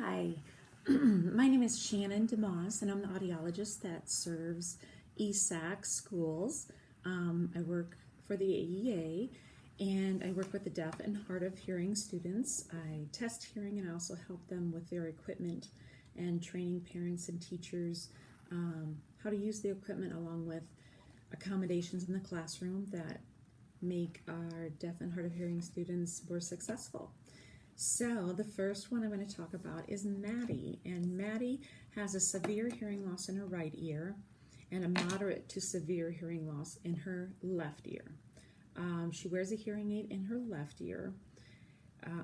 Hi, my name is Shannon DeMoss, and I'm the audiologist that serves ESAC schools. I work for the AEA, and I work with the deaf and hard of hearing students. I test hearing, and I also help them with their equipment and training parents and teachers how to use the equipment, along with accommodations in the classroom that make our deaf and hard of hearing students more successful. So the first one I'm going to talk about is Maddie, and Maddie has a severe hearing loss in her right ear and a moderate to severe hearing loss in her left ear. She wears a hearing aid in her left ear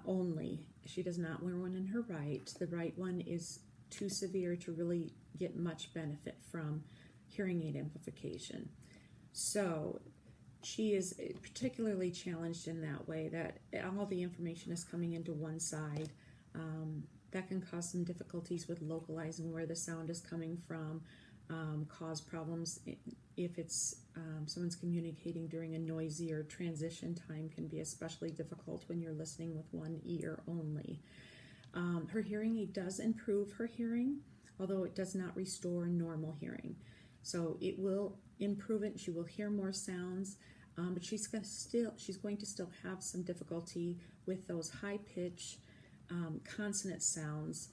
only. She does not wear one in her right. The right one is too severe to really get much benefit from hearing aid amplification. So she is particularly challenged in that way, that all the information is coming into one side. That can cause some difficulties with localizing where the sound is coming from, cause problems if it's someone's communicating during a noisy or transition time. Can be especially difficult when you're listening with one ear only. Her hearing aid does improve her hearing, although it does not restore normal hearing. So it will improve it. She will hear more sounds, but she's going to still have some difficulty with those high pitch consonant sounds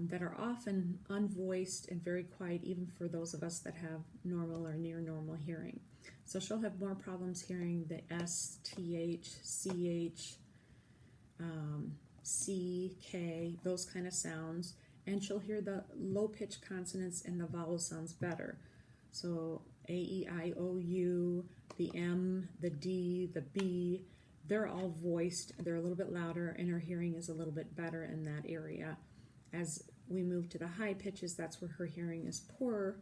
that are often unvoiced and very quiet, even for those of us that have normal or near normal hearing. So she'll have more problems hearing the S, TH, CH, C, K, those kind of sounds, and she'll hear the low pitch consonants and the vowel sounds better. So A, E, I, O, U, the M, the D, the B, they're all voiced. They're a little bit louder, and her hearing is a little bit better in that area. As we move to the high pitches, that's where her hearing is poorer,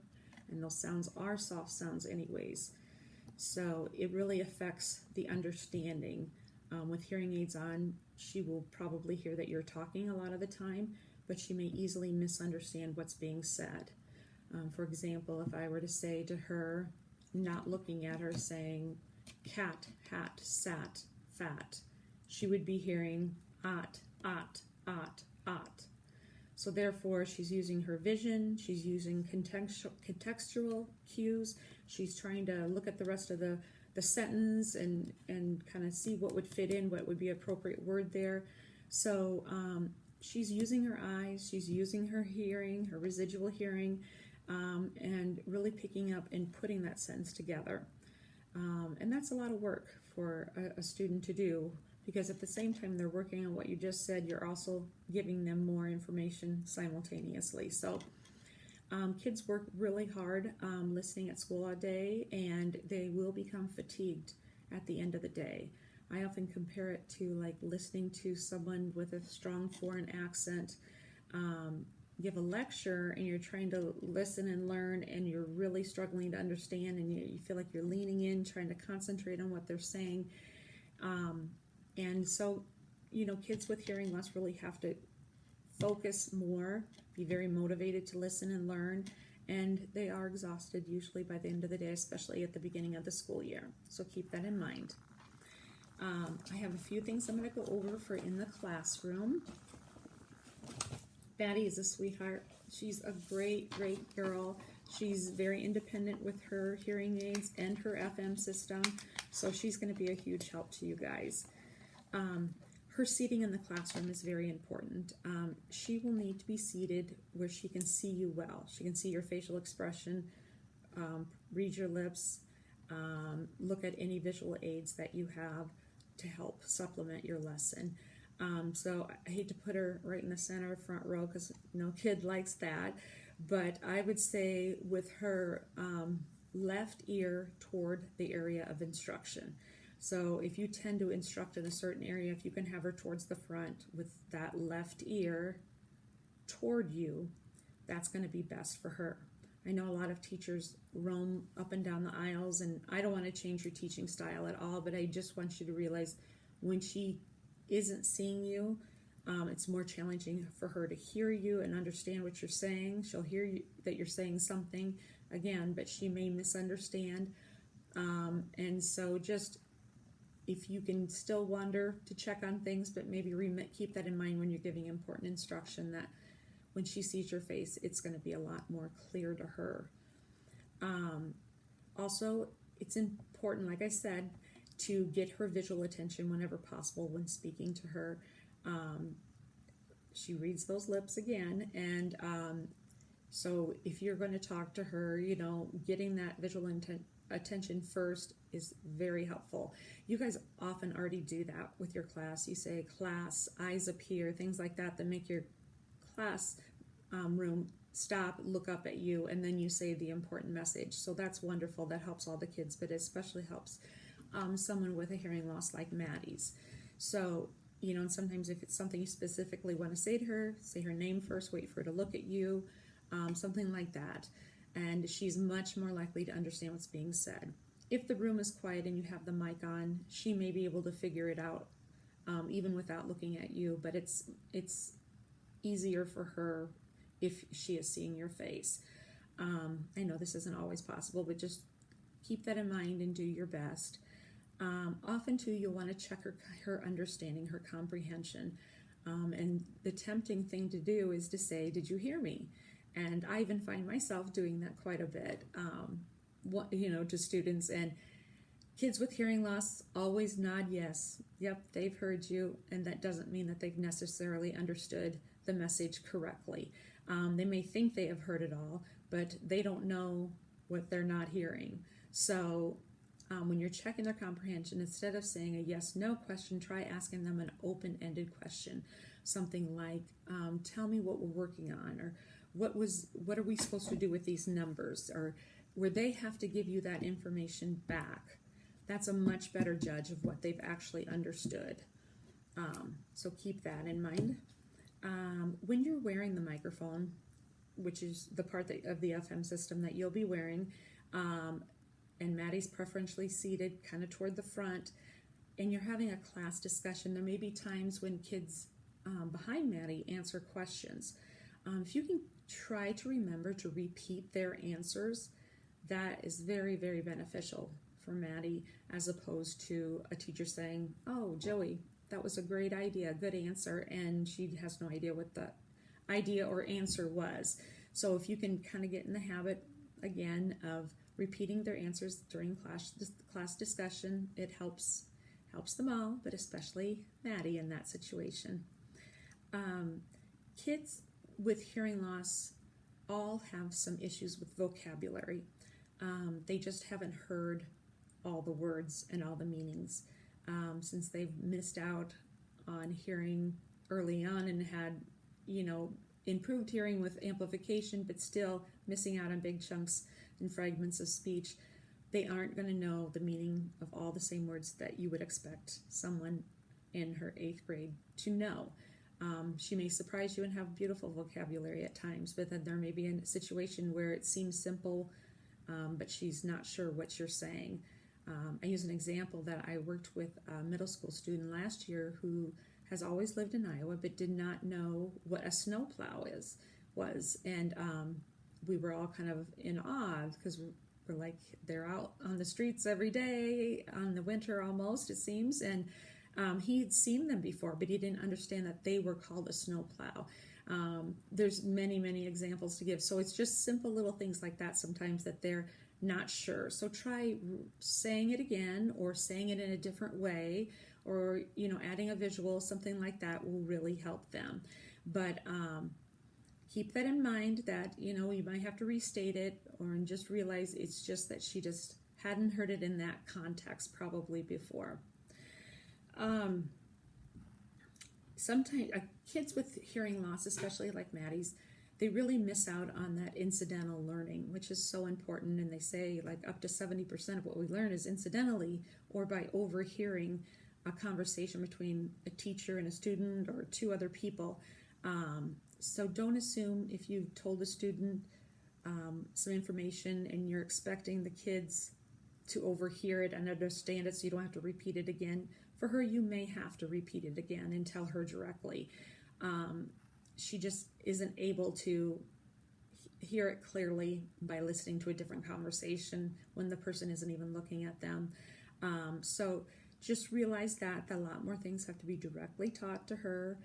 and those sounds are soft sounds anyways. So it really affects the understanding. With hearing aids on, she will probably hear that you're talking a lot of the time, but she may easily misunderstand what's being said. For example, if I were to say to her, not looking at her, saying cat, hat, sat, fat, she would be hearing ot, ot, ot, ot. So therefore, she's using her vision, she's using contextual cues, she's trying to look at the rest of the sentence and kind of see what would fit in, what would be appropriate word there. So she's using her eyes, she's using her hearing, her residual hearing, and really picking up and putting that sentence together. And that's a lot of work for a student to do, because at the same time they're working on what you just said, you're also giving them more information simultaneously. So kids work really hard listening at school all day, and they will become fatigued at the end of the day. I often compare it to like listening to someone with a strong foreign accent give a lecture, and you're trying to listen and learn, and you're really struggling to understand, and you feel like you're leaning in, trying to concentrate on what they're saying. And so, kids with hearing loss really have to focus more, be very motivated to listen and learn, and they are exhausted usually by the end of the day, especially at the beginning of the school year. So keep that in mind. I have a few things I'm going to go over for in the classroom. Maddie is a sweetheart. She's a great, great girl. She's very independent with her hearing aids and her FM system, so she's going to be a huge help to you guys. Her seating in the classroom is very important. She will need to be seated where she can see you well. She can see your facial expression, read your lips, look at any visual aids that you have to help supplement your lesson. So I hate to put her right in the center, front row, because no kid likes that. But I would say with her left ear toward the area of instruction. So if you tend to instruct in a certain area, if you can have her towards the front with that left ear toward you, that's going to be best for her. I know a lot of teachers roam up and down the aisles, and I don't want to change your teaching style at all, but I just want you to realize when she isn't seeing you, it's more challenging for her to hear you and understand what you're saying. She'll hear you, that you're saying something again, but she may misunderstand. And so just if you can still wonder to check on things, but maybe keep that in mind when you're giving important instruction, that when she sees your face, it's going to be a lot more clear to her. Also, it's important, like I said, to get her visual attention whenever possible when speaking to her. She reads those lips again, and so if you're going to talk to her, getting that visual attention first is very helpful. You guys often already do that with your class. You say, class, eyes up here, things like that make your class room stop, look up at you, and then you say the important message. So that's wonderful. That helps all the kids, but it especially helps someone with a hearing loss like Maddie's. So, and sometimes if it's something you specifically want to say to her, say her name first, wait for her to look at you, something like that. And she's much more likely to understand what's being said. If the room is quiet and you have the mic on, she may be able to figure it out even without looking at you, but it's easier for her if she is seeing your face. I know this isn't always possible, but just keep that in mind and do your best. Often too, you'll want to check her understanding, her comprehension. And the tempting thing to do is to say, did you hear me? And I even find myself doing that quite a bit, to students. And kids with hearing loss always nod yes. Yep, they've heard you. And that doesn't mean that they've necessarily understood the message correctly. They may think they have heard it all, but they don't know what they're not hearing. So when you're checking their comprehension, instead of saying a yes/no question, try asking them an open-ended question. Something like, tell me what we're working on, or what are we supposed to do with these numbers, or where they have to give you that information back. That's a much better judge of what they've actually understood. So keep that in mind. When you're wearing the microphone, which is the part of the FM system that you'll be wearing, and Maddie's preferentially seated kind of toward the front, and you're having a class discussion, there may be times when kids behind Maddie answer questions. If you can try to remember to repeat their answers, that is very, very beneficial for Maddie, as opposed to a teacher saying, oh, Joey, that was a great idea, good answer, and she has no idea what the idea or answer was. So if you can kind of get in the habit, again, of repeating their answers during class discussion, it helps them all, but especially Maddie in that situation. Kids with hearing loss all have some issues with vocabulary. They just haven't heard all the words and all the meanings. Since they've missed out on hearing early on and had, improved hearing with amplification, but still missing out on big chunks and fragments of speech, they aren't going to know the meaning of all the same words that you would expect someone in her 8th grade to know. She may surprise you and have beautiful vocabulary at times, but then there may be a situation where it seems simple, but she's not sure what you're saying. I use an example that I worked with a middle school student last year who has always lived in Iowa but did not know what a snowplow was. And we were all kind of in awe because we're like, they're out on the streets every day, on the winter almost, it seems. And he'd seen them before, but he didn't understand that they were called a snowplow. There's many, many examples to give. So it's just simple little things like that sometimes that they're not sure. So try saying it again, or saying it in a different way, or adding a visual, something like that will really help them. But keep that in mind that you might have to restate it, or just realize it's just that she just hadn't heard it in that context probably before. Sometimes kids with hearing loss, especially like Maddie's, they really miss out on that incidental learning, which is so important. And they say like up to 70% of what we learn is incidentally, or by overhearing a conversation between a teacher and a student or two other people. So don't assume if you've told a student some information and you're expecting the kids to overhear it and understand it so you don't have to repeat it again. For her, you may have to repeat it again and tell her directly. She just isn't able to hear it clearly by listening to a different conversation when the person isn't even looking at them. So just realize that a lot more things have to be directly taught to her.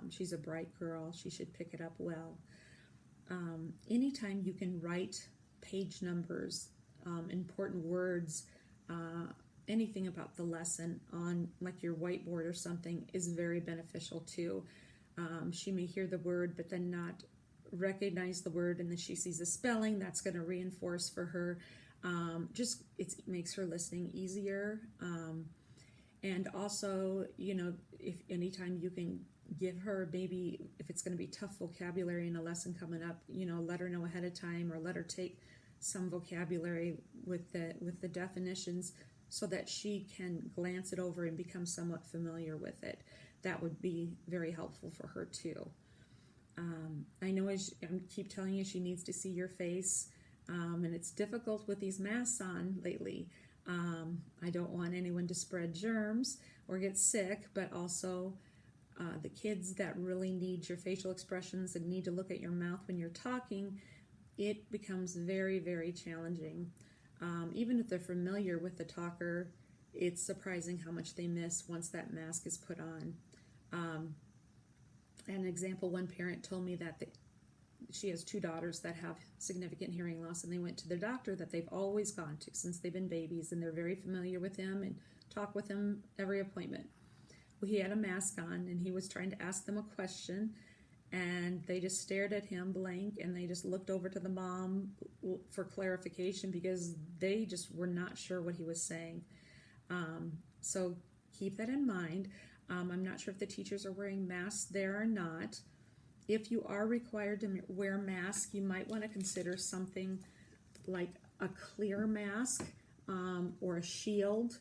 She's a bright girl. She should pick it up well. Anytime you can write page numbers, important words, anything about the lesson on like your whiteboard or something is very beneficial too. She may hear the word but then not recognize the word, and then she sees the spelling. That's going to reinforce for her. It makes her listening easier. And also, if anytime you can give her, maybe if it's going to be tough vocabulary in a lesson coming up, let her know ahead of time, or let her take some vocabulary with the definitions so that she can glance it over and become somewhat familiar with it. That would be very helpful for her too. I know I keep telling you she needs to see your face, and it's difficult with these masks on lately. I don't want anyone to spread germs or get sick, but also the kids that really need your facial expressions and need to look at your mouth when you're talking, it becomes very, very challenging. Even if they're familiar with the talker, it's surprising how much they miss once that mask is put on. An example, one parent told me that she has 2 daughters that have significant hearing loss, and they went to their doctor that they've always gone to since they've been babies, and they're very familiar with him and talk with him every appointment. Well, he had a mask on, and he was trying to ask them a question, and they just stared at him blank, and they just looked over to the mom for clarification because they just were not sure what he was saying. So keep that in mind. I'm not sure if the teachers are wearing masks there or not. If you are required to wear masks, you might want to consider something like a clear mask or a shield.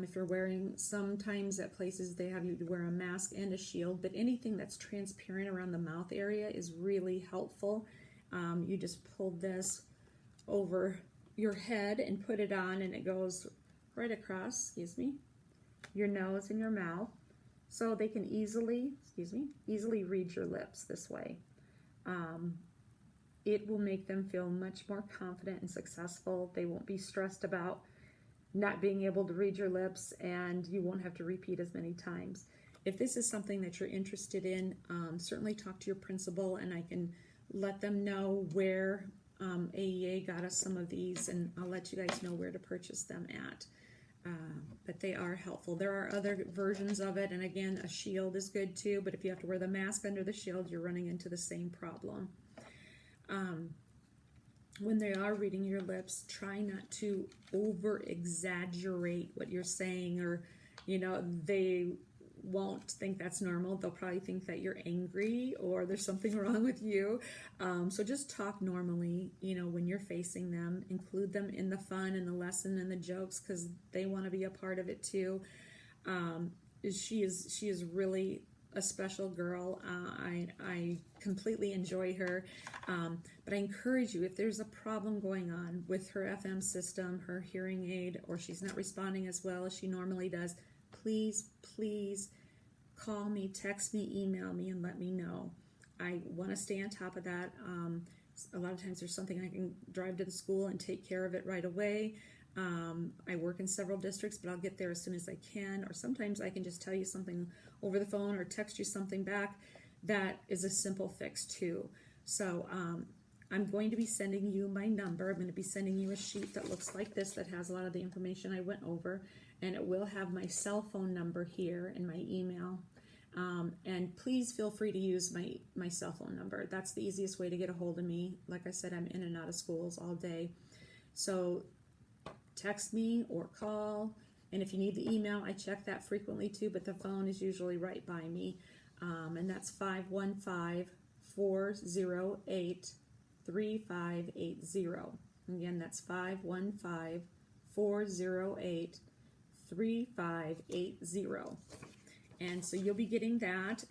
If you're wearing, sometimes at places they have you to wear a mask and a shield, but anything that's transparent around the mouth area is really helpful. You just pull this over your head and put it on, and it goes right across, your nose and your mouth. So they can easily read your lips this way. It will make them feel much more confident and successful. They won't be stressed about not being able to read your lips, and you won't have to repeat as many times. If this is something that you're interested in, certainly talk to your principal, and I can let them know where AEA got us some of these, and I'll let you guys know where to purchase them at. But they are helpful. There are other versions of it, and again, a shield is good too, but if you have to wear the mask under the shield, you're running into the same problem. When they are reading your lips, try not to over-exaggerate what you're saying, or, they won't think that's normal. They'll probably think that you're angry or there's something wrong with you. So just talk normally, when you're facing them. Include them in the fun and the lesson and the jokes, because they want to be a part of it too. She is really a special girl. I completely enjoy her. But I encourage you, if there's a problem going on with her FM system, her hearing aid, or she's not responding as well as she normally does, please call me, text me, email me, and let me know. I want to stay on top of that. A lot of times there's something I can drive to the school and take care of it right away. I work in several districts, but I'll get there as soon as I can. Or sometimes I can just tell you something over the phone or text you something back that is a simple fix too. So I'm going to be sending you my number. I'm going to be sending you a sheet that looks like this that has a lot of the information I went over, and it will have my cell phone number here and my email. And please feel free to use my cell phone number. That's the easiest way to get a hold of me. Like I said, I'm in and out of schools all day. So text me or call. And if you need the email, I check that frequently too, but the phone is usually right by me. And that's 515-408-3580. Again, that's 515-408-3580. And so you'll be getting that.